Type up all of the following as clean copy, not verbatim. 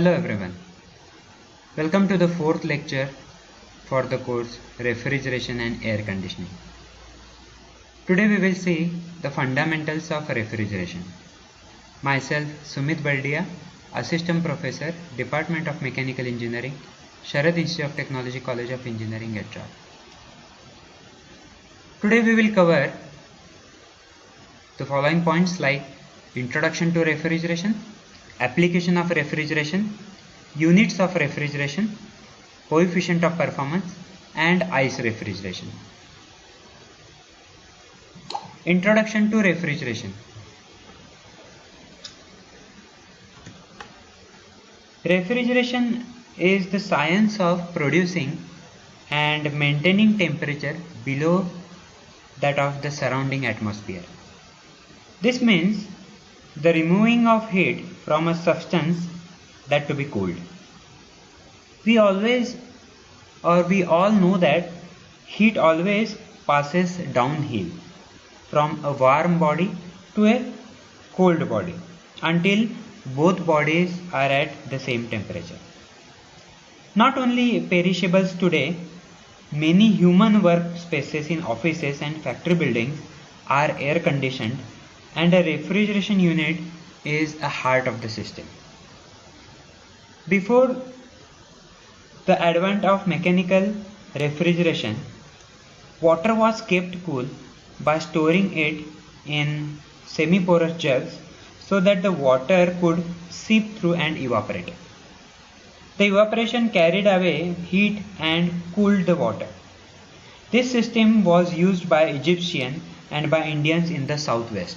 Hello everyone, welcome to the fourth lecture for the course Refrigeration and Air Conditioning. Today we will see the fundamentals of refrigeration. Myself Sumit Baldia, Assistant Professor, Department of Mechanical Engineering, Sharad Institute of Technology, College of Engineering, HR. Today we will cover the following points like Introduction to Refrigeration, Application of Refrigeration, Units of Refrigeration, Coefficient of Performance, and Ice Refrigeration. Introduction to Refrigeration. Refrigeration is the science of producing and maintaining temperature below that of the surrounding atmosphere. This means the removing of heat from a substance that to be cooled. We all know that heat always passes downhill from a warm body to a cold body until both bodies are at the same temperature. Not only perishables today, many human workspaces in offices and factory buildings are air conditioned, and a refrigeration unit is a heart of the system. Before the advent of mechanical refrigeration, water was kept cool by storing it in semi-porous jugs so that the water could seep through and evaporate. The evaporation carried away heat and cooled the water. This system was used by Egyptians and by Indians in the southwest.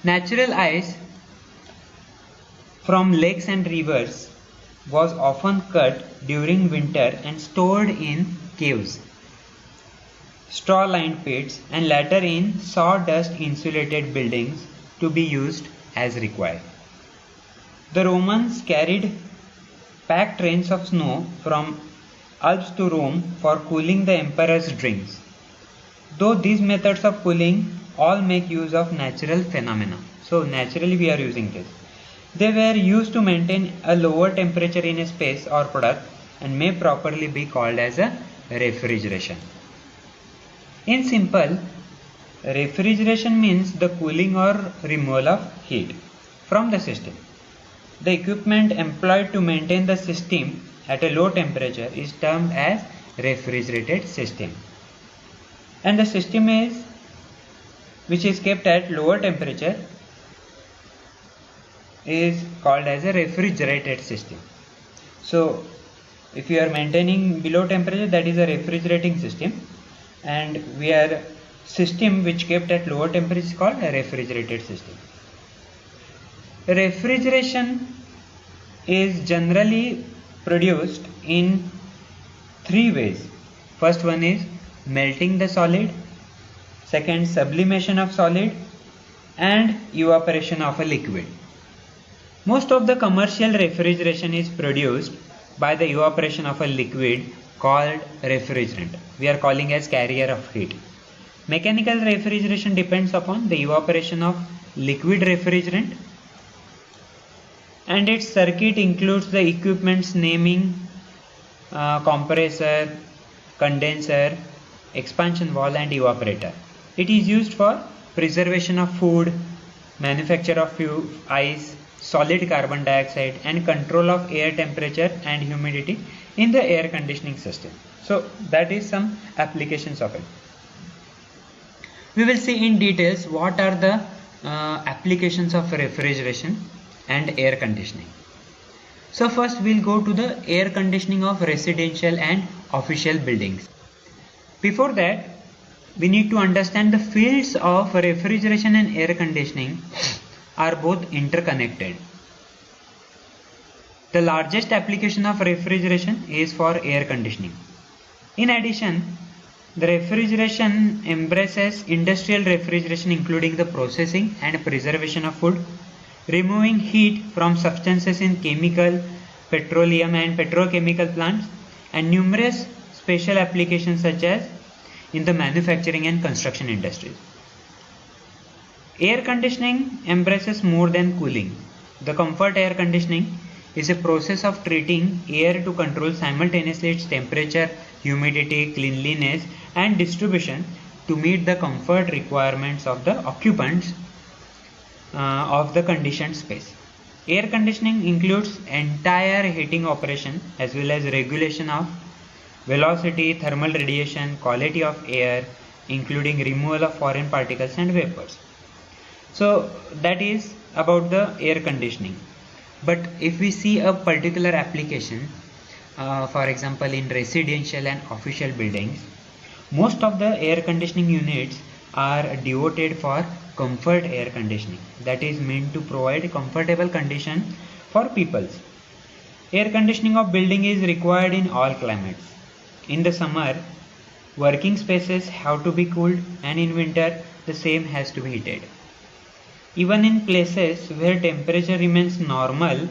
Natural ice from lakes and rivers was often cut during winter and stored in caves, straw-lined pits, and later in sawdust-insulated buildings to be used as required. The Romans carried packed trains of snow from Alps to Rome for cooling the emperor's drinks. Though these methods of cooling all make use of natural phenomena, so naturally we are using this. They were used to maintain a lower temperature in a space or product and may properly be called as a refrigeration. In simple, refrigeration means the cooling or removal of heat from the system. The equipment employed to maintain the system at a low temperature is termed as refrigerated system. And the system which is kept at lower temperature is called as a refrigerated system. So if you are maintaining below temperature, that is a refrigerating system, and system which kept at lower temperature is called a refrigerated system. Refrigeration is generally produced in three ways. First one is melting the solid, second sublimation of solid, and evaporation of a liquid. Most of the commercial refrigeration is produced by the evaporation of a liquid called refrigerant. We are calling as carrier of heat. Mechanical refrigeration depends upon the evaporation of liquid refrigerant, and its circuit includes the equipment's naming, compressor, condenser, expansion valve, and evaporator. It is used for preservation of food, manufacture of ice, solid carbon dioxide, and control of air temperature and humidity in the air conditioning system. So that is some applications of it. We will see in details what are the applications of refrigeration and air conditioning. So first we'll go to the air conditioning of residential and official buildings. Before that, we need to understand the fields of refrigeration and air conditioning are both interconnected. The largest application of refrigeration is for air conditioning. In addition, the refrigeration embraces industrial refrigeration, including the processing and preservation of food, removing heat from substances in chemical, petroleum, and petrochemical plants, and numerous special applications such as in the manufacturing and construction industries. Air conditioning embraces more than cooling. The comfort air conditioning is a process of treating air to control simultaneously its temperature, humidity, cleanliness, and distribution to meet the comfort requirements of the occupants of the conditioned space. Air conditioning includes entire heating operation as well as regulation of velocity, thermal radiation, quality of air, including removal of foreign particles and vapors. So that is about the air conditioning. But if we see a particular application, for example in residential and official buildings, most of the air conditioning units are devoted for comfort air conditioning, that is meant to provide comfortable condition for people. Air conditioning of building is required in all climates. In the summer, working spaces have to be cooled, and in winter the same has to be heated. Even in places where temperature remains normal,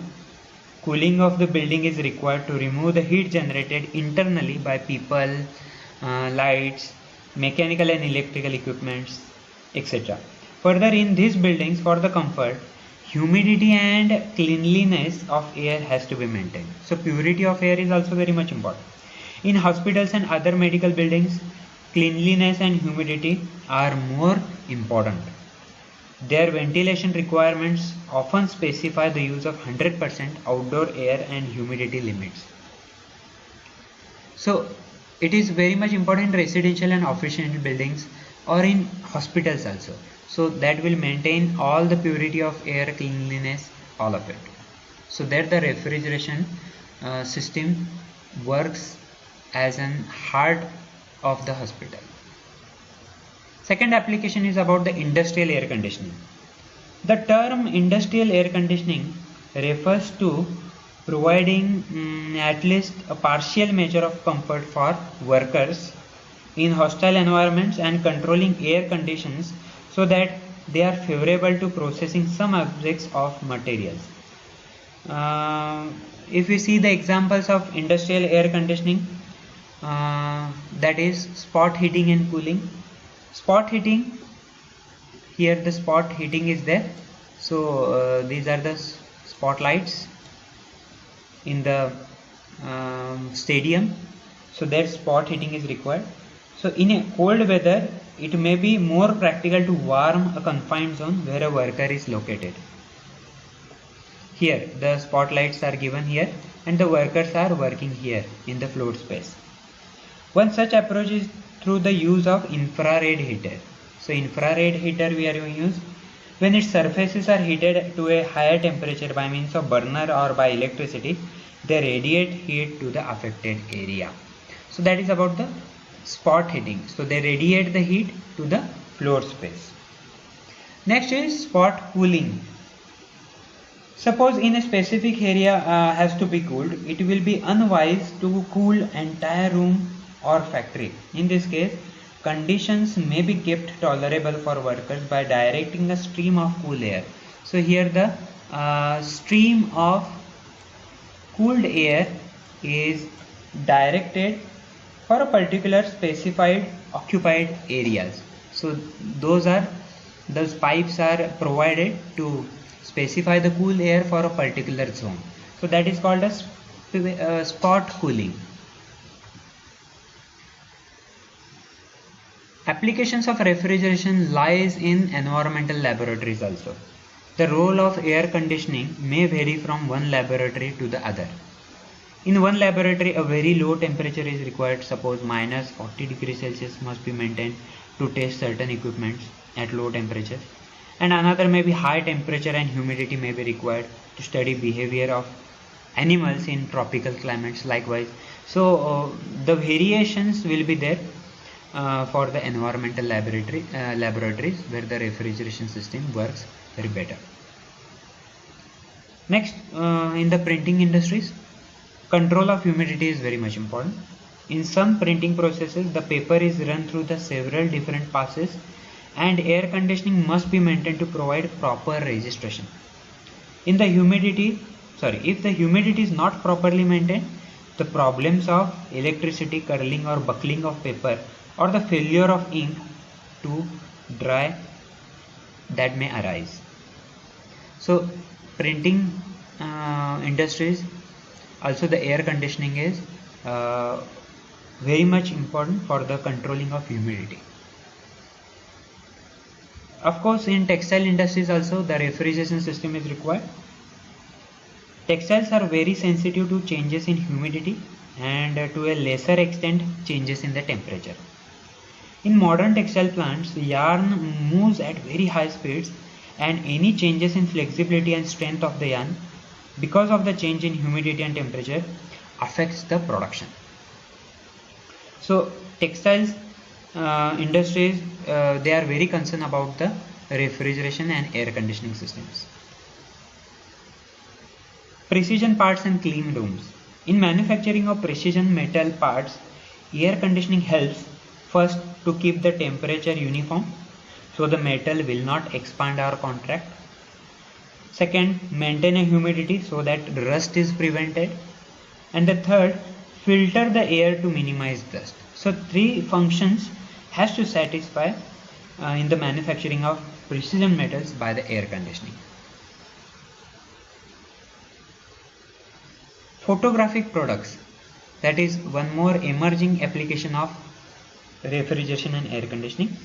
cooling of the building is required to remove the heat generated internally by people, lights, mechanical and electrical equipments, etc. Further, in these buildings, for the comfort, humidity and cleanliness of air has to be maintained. So purity of air is also very much important. In hospitals and other medical buildings, cleanliness and humidity are more important. Their ventilation requirements often specify the use of 100% outdoor air and humidity limits. So it is very much important in residential and official buildings or in hospitals also. So that will maintain all the purity of air, cleanliness, all of it. So that the refrigeration system works as an heart of the hospital. Second application is about the industrial air conditioning. The term industrial air conditioning refers to providing at least a partial measure of comfort for workers in hostile environments and controlling air conditions so that they are favorable to processing some objects of materials. If we see the examples of industrial air conditioning, that is spot heating and cooling. Spot heating, here the spot heating is there. So these are the spotlights in the stadium. So that spot heating is required. So in a cold weather, it may be more practical to warm a confined zone where a worker is located. Here the spotlights are given here and the workers are working here in the floor space. One such approach is through the use of infrared heater. So infrared heater we are going to use when its surfaces are heated to a higher temperature by means of burner or by electricity, they radiate heat to the affected area. So that is about the spot heating. So they radiate the heat to the floor space. Next is spot cooling. Suppose in a specific area has to be cooled, it will be unwise to cool entire room or factory. In this case, conditions may be kept tolerable for workers by directing a stream of cool air. So here the stream of cooled air is directed for a particular specified occupied areas. So those pipes are provided to specify the cool air for a particular zone. So that is called as spot cooling. Applications of refrigeration lies in environmental laboratories also. The role of air conditioning may vary from one laboratory to the other. In one laboratory, a very low temperature is required, suppose minus 40 degrees Celsius must be maintained to test certain equipments at low temperatures. And another may be high temperature and humidity may be required to study behavior of animals in tropical climates likewise. So the variations will be there for the environmental laboratories where the refrigeration system works very better. Next, in the printing industries, control of humidity is very much important. In some printing processes, the paper is run through the several different passes and air conditioning must be maintained to provide proper registration. If the humidity is not properly maintained, the problems of electricity, curling or buckling of paper or the failure of ink to dry that may arise. So printing industries, also the air conditioning is very much important for the controlling of humidity. Of course, in textile industries also the refrigeration system is required. Textiles are very sensitive to changes in humidity and to a lesser extent changes in the temperature. In modern textile plants, yarn moves at very high speeds, and any changes in flexibility and strength of the yarn because of the change in humidity and temperature affects the production. So textiles industries they are very concerned about the refrigeration and air conditioning systems. Precision parts and clean rooms. In manufacturing of precision metal parts, air conditioning helps first to keep the temperature uniform so the metal will not expand or contract. Second, maintain a humidity so that rust is prevented. And the third, filter the air to minimize dust. So three functions has to satisfy in the manufacturing of precision metals by the air conditioning. Photographic products, that is one more emerging application of refrigeration and air conditioning.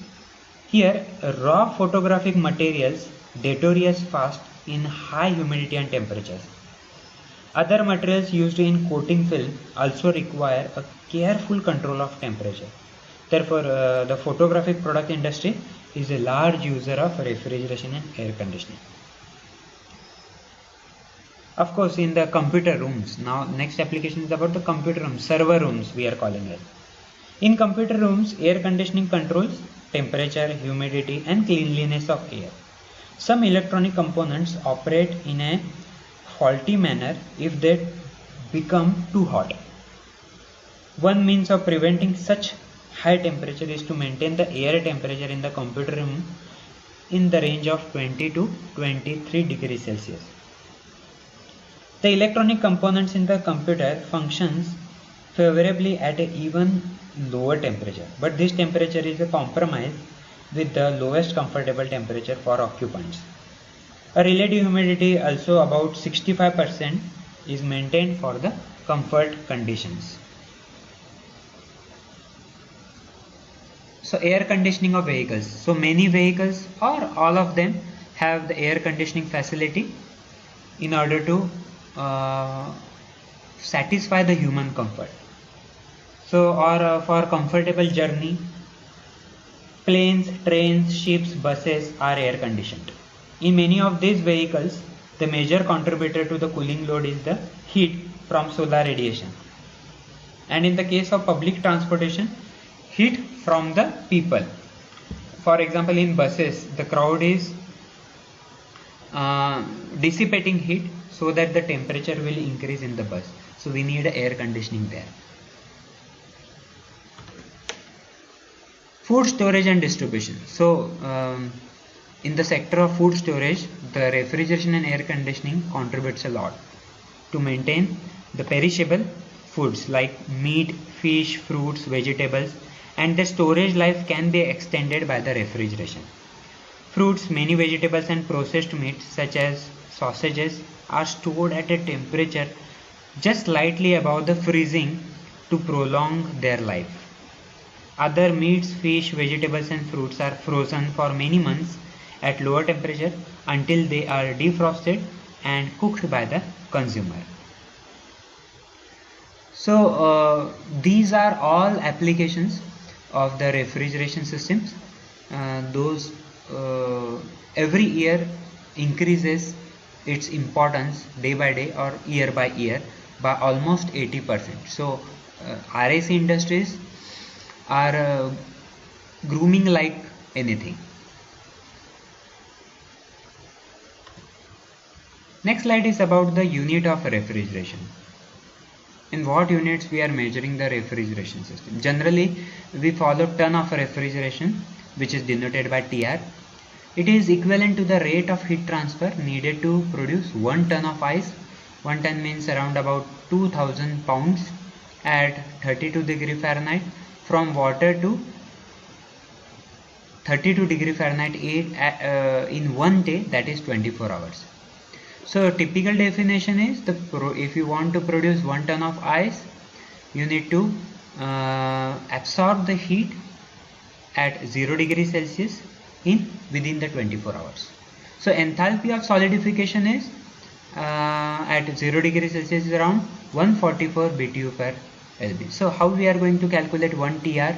Here raw photographic materials deteriorate fast in high humidity and temperatures. Other materials used in coating film also require a careful control of temperature. Therefore, the photographic product industry is a large user of refrigeration and air conditioning. Of course, in the computer rooms, now next application is about the computer rooms, server rooms we are calling it. In computer rooms, air conditioning controls temperature, humidity and cleanliness of air. Some electronic components operate in a faulty manner if they become too hot. One means of preventing such high temperature is to maintain the air temperature in the computer room in the range of 20 to 23 degrees Celsius. The electronic components in the computer functions favorably at an even lower temperature, but this temperature is a compromise with the lowest comfortable temperature for occupants. A relative humidity also about 65% is maintained for the comfort conditions. So air conditioning of vehicles. So many vehicles or all of them have the air conditioning facility in order to satisfy the human comfort. So or for comfortable journey, planes, trains, ships, buses are air conditioned. In many of these vehicles, the major contributor to the cooling load is the heat from solar radiation. And in the case of public transportation, heat from the people. For example, in buses, the crowd is dissipating heat so that the temperature will increase in the bus. So we need air conditioning there. Food storage and distribution. So in the sector of food storage, the refrigeration and air conditioning contributes a lot to maintain the perishable foods like meat, fish, fruits, vegetables, and the storage life can be extended by the refrigeration. Fruits, many vegetables and processed meats such as sausages are stored at a temperature just slightly above the freezing to prolong their life. Other meats, fish, vegetables and fruits are frozen for many months at lower temperature until they are defrosted and cooked by the consumer. So these are all applications of the refrigeration systems. Those every year increases its importance day by day or year by year by almost 80%. So RAC industries are grooming like anything. Next slide is about the unit of refrigeration. In what units we are measuring the refrigeration system? Generally, we follow ton of refrigeration, which is denoted by TR. It is equivalent to the rate of heat transfer needed to produce 1 ton of ice. 1 ton means around about 2000 pounds at 32 degree Fahrenheit from water to 32 degree Fahrenheit in one day, that is 24 hours. So typical definition is if you want to produce 1 ton of ice, you need to absorb the heat at 0 degree Celsius within the 24 hours. So enthalpy of solidification is at 0 degree Celsius is around 144 BTU per LB. So how we are going to calculate 1 TR?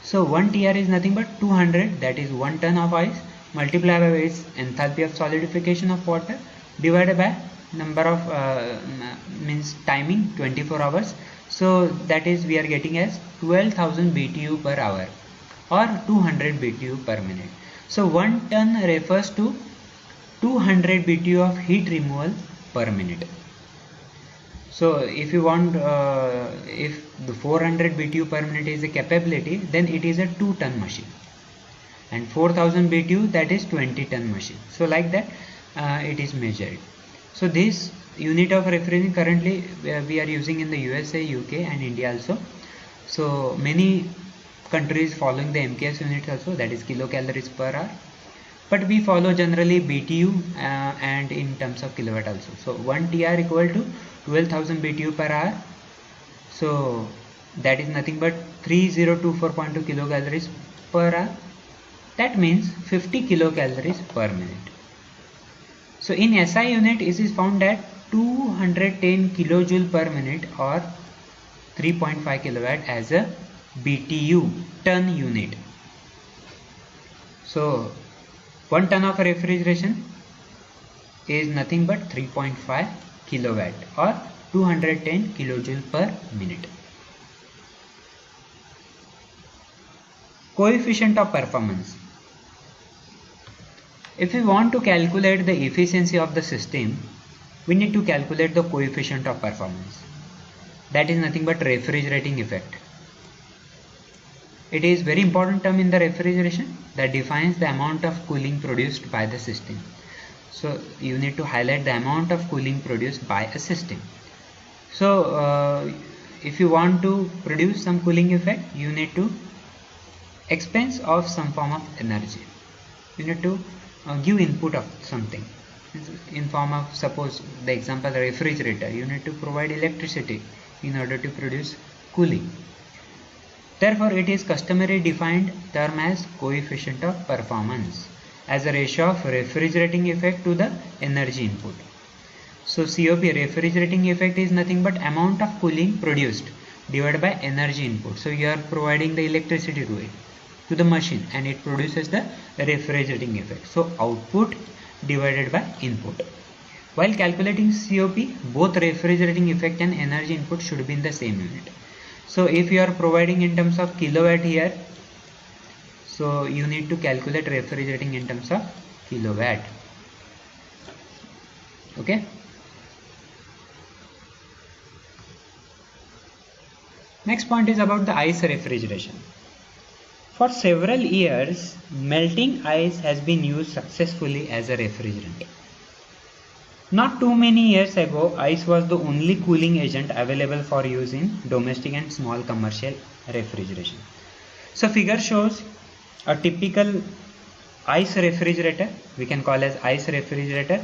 So 1 TR is nothing but 200, that is 1 ton of ice, multiplied by its enthalpy of solidification of water, divided by number of means timing 24 hours. So that is we are getting as 12,000 BTU per hour or 200 BTU per minute. So 1 ton refers to 200 BTU of heat removal per minute. So if you want, if the 400 BTU per minute is a capability, then it is a 2 ton machine, and 4000 BTU, that is 20 ton machine. So like that it is measured. So this unit of refrigeration currently we are using in the USA, UK and India also. So many countries following the MKS unit also, that is kilocalories per hour, but we follow generally BTU and in terms of kilowatt also. So 1 TR equal to 12,000 BTU per hour. So that is nothing but 3024.2 kilocalories per hour. That means 50 kilocalories per minute. So in SI unit it is found at 210 kilojoule per minute or 3.5 kilowatt as a BTU ton unit. So 1 ton of refrigeration is nothing but 3.5 kilowatt or 210 kilojoule per minute. Coefficient of performance. If we want to calculate the efficiency of the system, we need to calculate the coefficient of performance. That is nothing but refrigerating effect. It is very important term in the refrigeration that defines the amount of cooling produced by the system. So you need to highlight the amount of cooling produced by a system. So if you want to produce some cooling effect, you need to expense of some form of energy. You need to give input of something in form of, suppose the example refrigerator, you need to provide electricity in order to produce cooling. Therefore it is customary defined term as coefficient of performance as a ratio of refrigerating effect to the energy input. So COP, refrigerating effect, is nothing but amount of cooling produced divided by energy input. So you are providing the electricity to it, to the machine, and it produces the refrigerating effect. So output divided by input. While calculating COP, both refrigerating effect and energy input should be in the same unit. So if you are providing in terms of kilowatt here, so you need to calculate refrigerating in terms of kilowatt. Okay. Next point is about the ice refrigeration. For several years, melting ice has been used successfully as a refrigerant. Not too many years ago, ice was the only cooling agent available for use in domestic and small commercial refrigeration. So figure shows a typical ice refrigerator, we can call as ice refrigerator.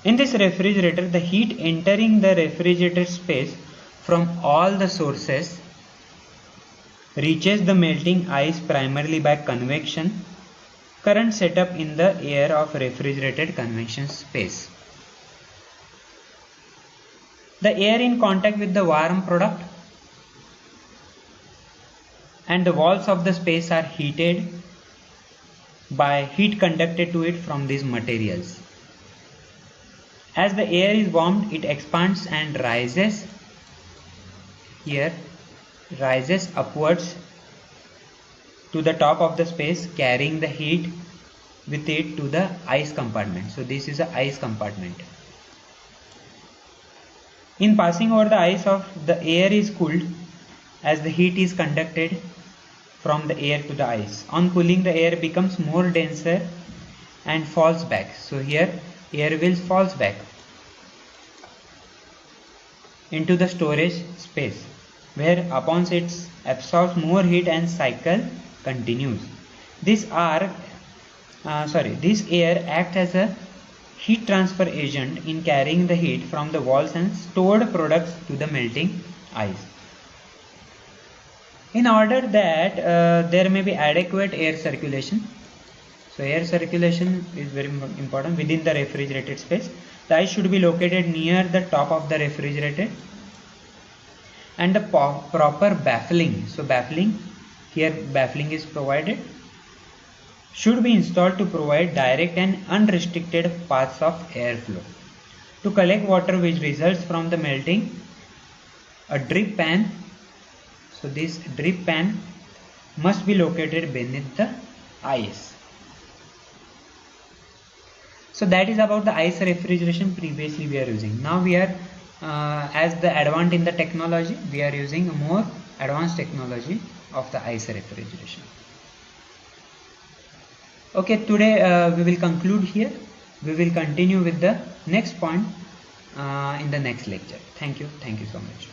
In this refrigerator, the heat entering the refrigerator space from all the sources reaches the melting ice primarily by convection current set up in the air of refrigerated convection space. The air in contact with the warm product and the walls of the space are heated by heat conducted to it from these materials. As the air is warmed, it expands and rises upwards to the top of the space, carrying the heat with it to the ice compartment. So this is a ice compartment. In passing over the ice, the air is cooled as the heat is conducted from the air to the ice. On cooling, the air becomes more denser and falls back. So here air will falls back into the storage space, where upon it absorbs more heat and cycle continues. This air acts as a heat transfer agent in carrying the heat from the walls and stored products to the melting ice. In order that there may be adequate air circulation, so air circulation is very important within the refrigerated space. The ice should be located near the top of the refrigerator, and the proper baffling, so baffling is provided, should be installed to provide direct and unrestricted paths of airflow. To collect water which results from the melting, a drip pan, so this drip pan must be located beneath the ice. So that is about the ice refrigeration previously we are using. Now we are as the advance in the technology, we are using a more advanced technology of the ice refrigeration. Okay, today we will conclude here. We will continue with the next point in the next lecture. Thank you so much.